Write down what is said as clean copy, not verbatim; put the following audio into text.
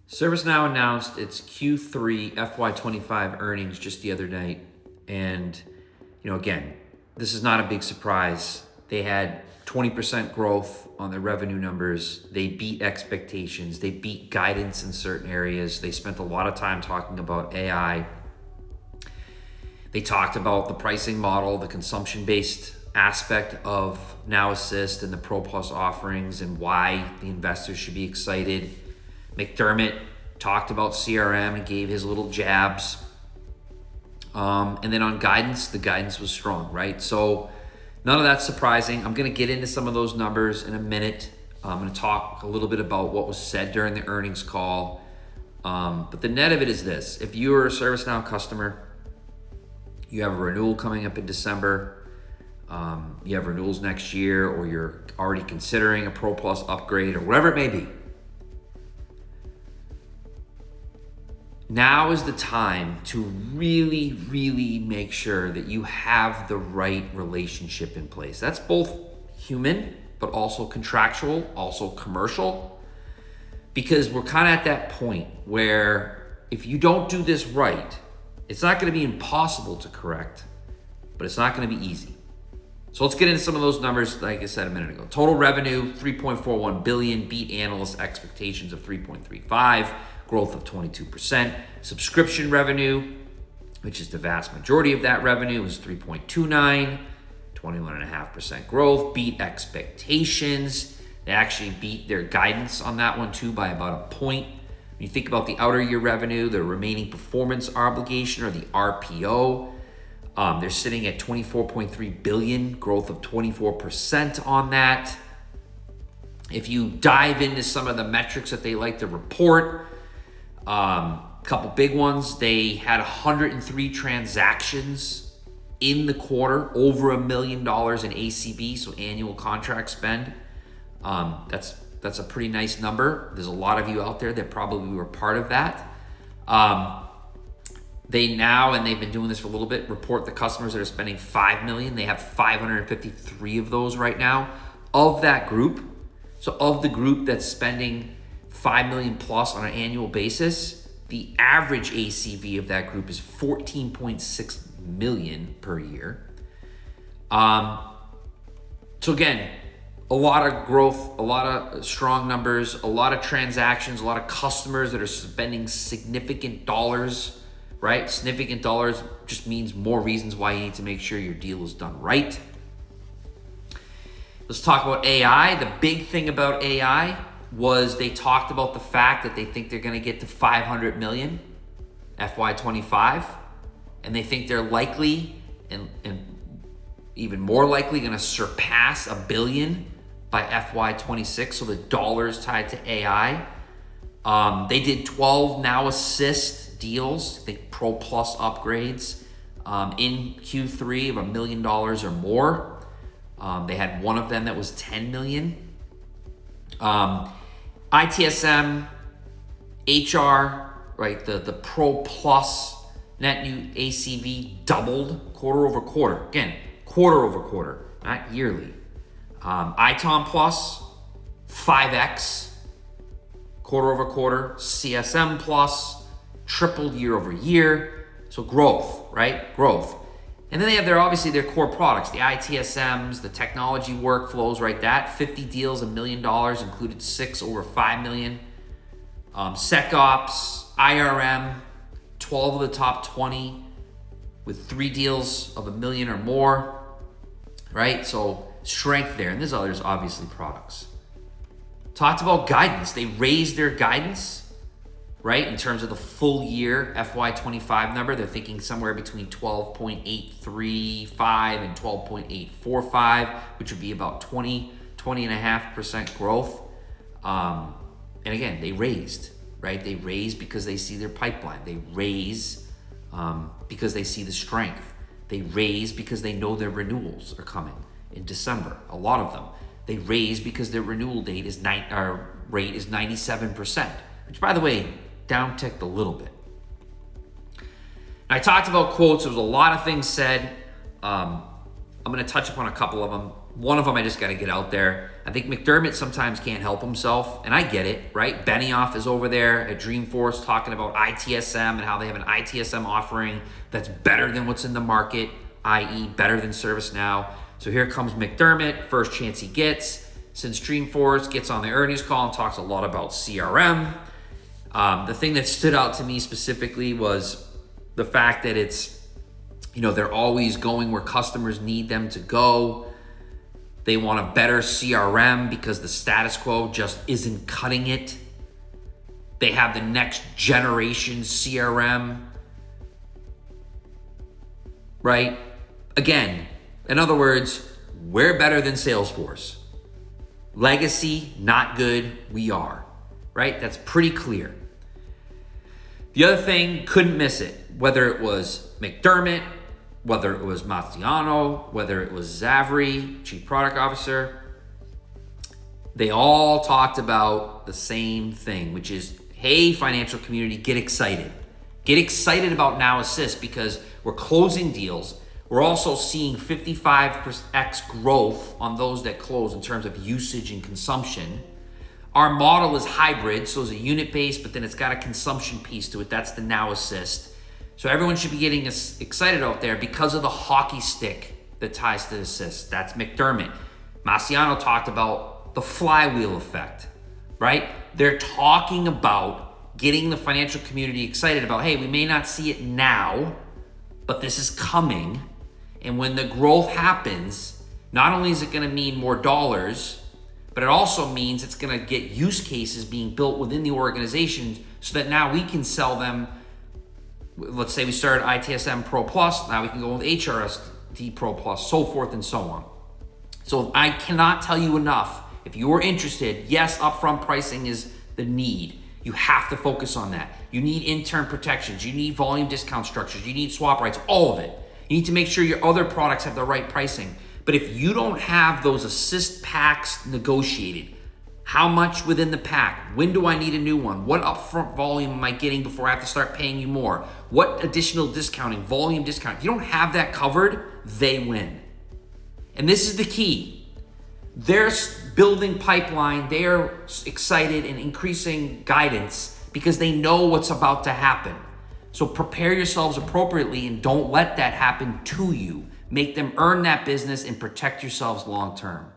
ServiceNow announced its Q3 FY25 earnings just the other night. And, again, this is not a big surprise. They had 20% growth on their revenue numbers. They beat expectations. They beat guidance in certain areas. They spent a lot of time talking about AI. They talked about the pricing model, the consumption-based aspect of Now Assist and the Pro Plus offerings and why the investors should be excited. McDermott talked about CRM and gave his little jabs. And then on guidance, the guidance was strong, right? So none of that's surprising. I'm going to get into some of those numbers in a minute. I'm going to talk a little bit about what was said during the earnings call. But the net of it is this. If you're a ServiceNow customer, you have a renewal coming up in December, you have renewals next year, or you're already considering a Pro Plus upgrade or whatever it may be, now is the time to really, really make sure that you have the right relationship in place. That's both human, but also contractual, also commercial, because we're kind of at that point where if you don't do this right, it's not going to be impossible to correct, but it's not going to be easy. So let's get into some of those numbers. Like I said a minute ago, total revenue, $3.41 billion, beat analyst expectations of $3.35, growth of 22%. Subscription revenue, which is the vast majority of that revenue, is $3.29, 21.5% growth, beat expectations. They actually beat their guidance on that one too by about a point. When you think about the outer year revenue, the remaining performance obligation, or the RPO, they're sitting at $24.3 billion, growth of 24% on that. If you dive into some of the metrics that they like to report, a couple big ones, they had 103 transactions in the quarter, over $1 million in ACV, so annual contract spend. That's a pretty nice number. There's a lot of you out there that probably were part of that. They now, and they've been doing this for a little bit, report the customers that are spending $5 million. They have 553 of those right now. Of that group, so of the group that's spending $5 million plus on an annual basis, the average ACV of that group is $14.6 million per year. So again, a lot of growth, a lot of strong numbers, a lot of transactions, a lot of customers that are spending significant dollars, right? Significant dollars just means more reasons why you need to make sure your deal is done right. Let's talk about AI. The big thing about AI was they talked about the fact that they think they're going to get to 500 million FY25, and they think they're likely and even more likely going to surpass $1 billion by FY26. So the dollars tied to AI. They did 12 Now Assist deals, I think Pro Plus upgrades in Q3 of $1 million or more. They had one of them that was 10 million. ITSM, HR, right? The Pro Plus net new ACV doubled quarter over quarter. Again, quarter over quarter, not yearly. ITOM Plus, 5x quarter over quarter. CSM Plus, tripled year over year. So growth, right? Growth. And then they have their core products, the ITSMs, the technology workflows, right? That 50 deals, $1 million, included 6 over 5 million. SecOps, IRM, 12 of the top 20 with 3 deals of $1 million or more, right? So strength there. And there's others, obviously, products. Talked about guidance. They raised their guidance, right? In terms of the full year FY25 number, they're thinking somewhere between 12.835 and 12.845, which would be about 20.5% growth. And again, they raised, right? They raised because they see their pipeline. They raise because they see the strength. They raise because they know their renewals are coming in December. A lot of them. They raise because their renewal rate is 97%, which, by the way, downticked a little bit. I talked about quotes. There was a lot of things said. I'm going to touch upon a couple of them. one of them I just got to get out there. I think McDermott sometimes can't help himself, and I get it, right? Benioff is over there at Dreamforce talking about ITSM and how they have an ITSM offering that's better than what's in the market, i.e. better than ServiceNow. So here comes McDermott, first chance he gets since Dreamforce, gets on the earnings call and talks a lot about CRM. The thing that stood out to me specifically was the fact that it's, they're always going where customers need them to go. They want a better CRM because the status quo just isn't cutting it. They have the next generation CRM, right? Again, in other words, we're better than Salesforce. Legacy, not good, we are, right? That's pretty clear. The other thing, couldn't miss it, whether it was McDermott, whether it was Mastiano, whether it was Zavri, Chief Product Officer, they all talked about the same thing, which is, hey, financial community, get excited. Get excited about Now Assist because we're closing deals. We're also seeing 55x growth on those that close in terms of usage and consumption. Our model is hybrid, so it's a unit-based, but then it's got a consumption piece to it. That's the Now Assist. So everyone should be getting excited out there because of the hockey stick that ties to Assist. That's McDermott. Mastiano talked about the flywheel effect, right? They're talking about getting the financial community excited about, hey, we may not see it now, but this is coming. And when the growth happens, not only is it going to mean more dollars, but it also means it's going to get use cases being built within the organization so that now we can sell them. Let's say we started ITSM Pro Plus, now we can go with HRSD Pro Plus, so forth and so on. So I cannot tell you enough. If you're interested, yes, upfront pricing is the need. You have to focus on that. You need intern protections. You need volume discount structures. You need swap rights, all of it. You need to make sure your other products have the right pricing. But if you don't have those assist packs negotiated, how much within the pack? When do I need a new one? What upfront volume am I getting before I have to start paying you more? What additional discounting, volume discount? If you don't have that covered, they win. And this is the key. They're building pipeline. They're excited and increasing guidance because they know what's about to happen. So prepare yourselves appropriately and don't let that happen to you. Make them earn that business and protect yourselves long term.